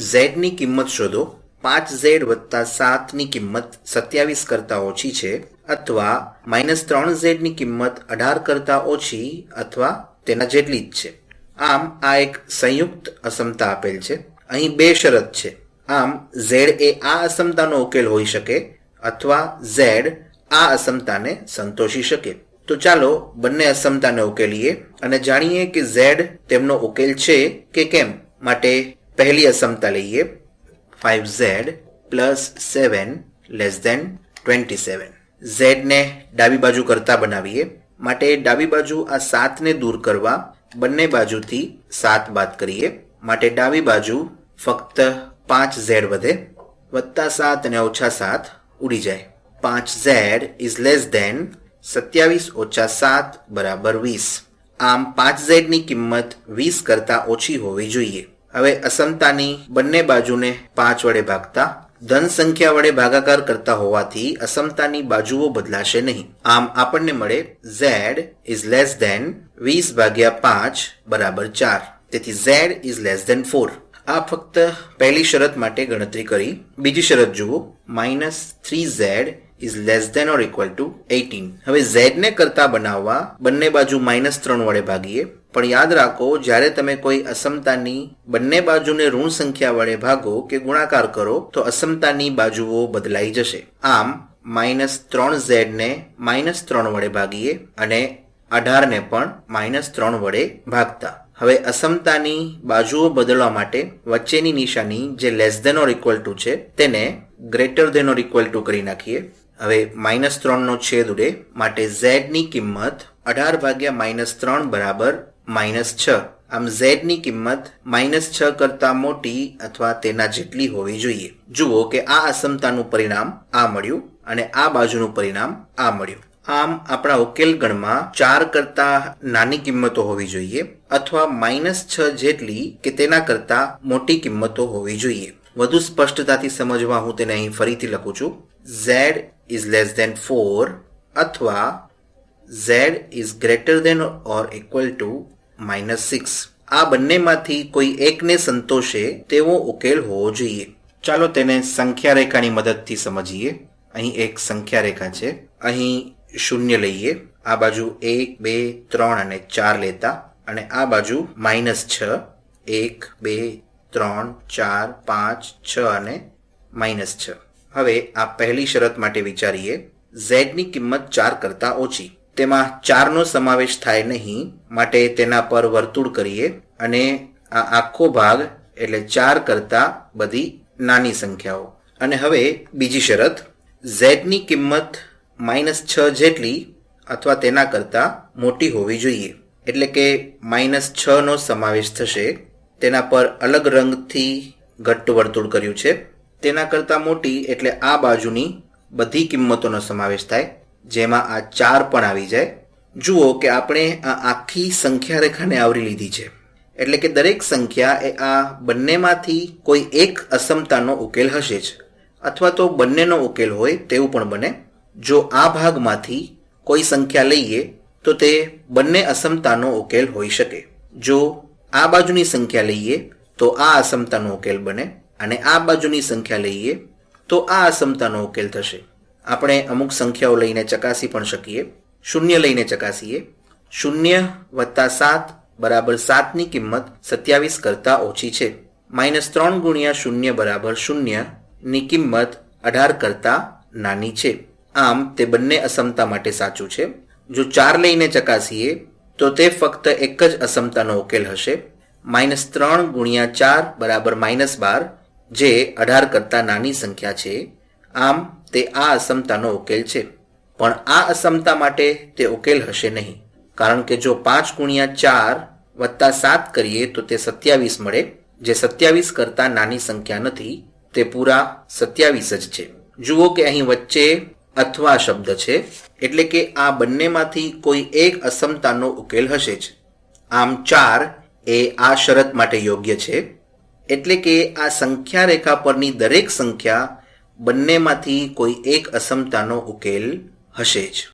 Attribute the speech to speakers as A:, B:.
A: z ની કિંમત શોધો. 5z વત્તા 7 ની કિંમત 27 કરતા ઓછી છે અથવા -3z ની કિંમત 18 કરતા ઓછી અથવા તેના જેટલી જ છે. આમ આ એક સંયુક્ત અસમતા આપેલ છે. અહીં બે શરત છે. આમ z એ આ અસમતાનો ઉકેલ હોઈ શકે અથવા z આ અસમતાને સંતોષી શકે. તો ચાલો બંને અસમતાને ઉકેલીએ અને જાણીએ કે z તેમનો ઉકેલ છે કે કેમ. માટે પહેલી અસમતા લઈએ. 5z + 7 < 27. z ને ડાબી બાજુ કરતા બનાવીએ. માટે ડાબી બાજુ આ 7 ને દૂર કરવા બંને બાજુથી 7 બાદ કરીએ. માટે ડાબી બાજુ ફક્ત 5z વધે. +7 અને -7 ઉડી જાય. 5z < 27 - 7 = 20. આમ 5z ની કિંમત 20 કરતા ઓછી હોવી જોઈએ. હવે અસમતાની બંને બાજુને 5 વડે ભાગતા ધન સંખ્યા વડે ભાગાકાર કરતા હોવાથી અસમતાની બાજુઓ બદલાશે નહીં. આમ આપણને મળે z < 20/5 = 4. તેથી z < 4. આ ફક્ત પહેલી શરત માટે ગણતરી કરી. બીજી શરત જુઓ. -3z < ≤ 18. હવે z ને કરતા બનાવવા બંને બાજુ -3 વડે ભાગીએ. પણ યાદ રાખો, જ્યારે તમે કોઈ અસમતાની બંને બાજુને ઋણ સંખ્યા વડે ભાગો કે ગુણાકાર કરો તો અસમતાની બાજુઓ બદલાઈ જશે. આમ -3z ને -3 વડે ભાગીએ અને 18 ને પણ -3 વડે ભાગતા. હવે અસમતાની બાજુઓ બદલવા માટે વચ્ચેની નિશાની જે <= છે તેને > કરી નાખીએ. હવે -3 ઉડે. માટે z ની કિંમત 18/-3 બરાબર -6. આમ z ની કિંમત -6 કરતા મોટી અથવા તેના જેટલી હોવી જોઈએ. જુઓ કે આ અસમતાનું પરિણામ આ મળ્યું અને આ બાજુનું પરિણામ આ મળ્યું. આમ આપણા ઉકેલ ગણમાં 4 કરતા નાની કિંમતો હોવી જોઈએ અથવા -6 જેટલી કે તેના કરતા મોટી કિંમતો હોવી જોઈએ. વધુ સ્પષ્ટતાથી સમજવા હું તેને અહીં ફરીથી લખું છું. z < 4 અથવા z < -6. આ બંનેમાંથી કોઈ એકને સંતોષે તેવો ઉકેલ હોવો જોઈએ. ચાલો તેને સંખ્યા રેખાની મદદથી સમજીએ. અહીં એક સંખ્યા રેખા છે. અહીં 0 લઈએ. આ બાજુ 1, 2, 3 અને 4 લેતા અને આ બાજુ -6 1, 2, 3, 4, 5, 6 અને -6. હવે આ પહેલી શરત માટે વિચારીએ. z ની કિંમત 4 કરતા ઓછી. તેમાં 4 નો સમાવેશ થાય નહીં. માટે તેના પર વર્તુળ કરીએ અને આ આખો ભાગ એટલે 4 કરતા બધી નાની સંખ્યાઓ. અને હવે બીજી શરત. z ની કિંમત -6 જેટલી અથવા તેના કરતા મોટી હોવી જોઈએ. એટલે કે -6 નો સમાવેશ થશે. તેના પર અલગ રંગથી ઘટ્ટ વર્તુળ કર્યું છે. તેના કરતા મોટી એટલે આ બાજુની બધી કિંમતોનો સમાવેશ થાય, જેમાં આ 4 પણ આવી જાય. જુઓ કે આપણે આ આખી સંખ્યા રેખાને આવરી લીધી છે. એટલે કે દરેક સંખ્યા એ આ બંનેમાંથી કોઈ એક અસમતાનો ઉકેલ હશે જ, અથવા તો બંનેનો ઉકેલ હોય તેવું પણ બને. જો આ ભાગમાંથી કોઈ સંખ્યા લઈએ તો તે બંને અસમતાનો ઉકેલ હોઈ શકે. જો આ બાજુની સંખ્યા લઈએ તો આ અસમતાનો ઉકેલ બને અને આ બાજુની સંખ્યા લઈએ તો આ અસમતાનો ઉકેલ થશે. આપણે અમુક સંખ્યાઓ લઈને ચકાસી પણ શકીએ. 0 લઈને ચકાસીએ. 0 + 7 = 7 ની કિંમત 27 કરતા ઓછી છે. -3 × 0 = 0 ની કિંમત 18 કરતા નાની છે. આમ તે બંને અસમતા માટે સાચું છે. જો 4 લઈને ચકાસીએ તો તે ફક્ત એક જ અસમતાનો ઉકેલ હશે. -3 × 4 = -12, જે 18 કરતા નાની સંખ્યા છે. આમ તે આ અસમતાનો ઉકેલ છે. પણ આ અસમતા માટે તે ઉકેલ હશે નહીં, કારણ કે જો 5 × 4 + 7 કરીએ તો તે 27 મળે, જે 27 કરતા નાની સંખ્યા નથી. તે પૂરા 27 જ છે. જુઓ કે અહીં વચ્ચે અથવા શબ્દ છે, એટલે કે આ બંનેમાંથી કોઈ એક અસમતાનો ઉકેલ હશે જ. આમ 4 એ આ શરત માટે યોગ્ય છે. એટલે કે આ સંખ્યા રેખા પરની દરેક સંખ્યા બંનેમાંથી કોઈ એક અસમતાનો ઉકેલ હશે જ.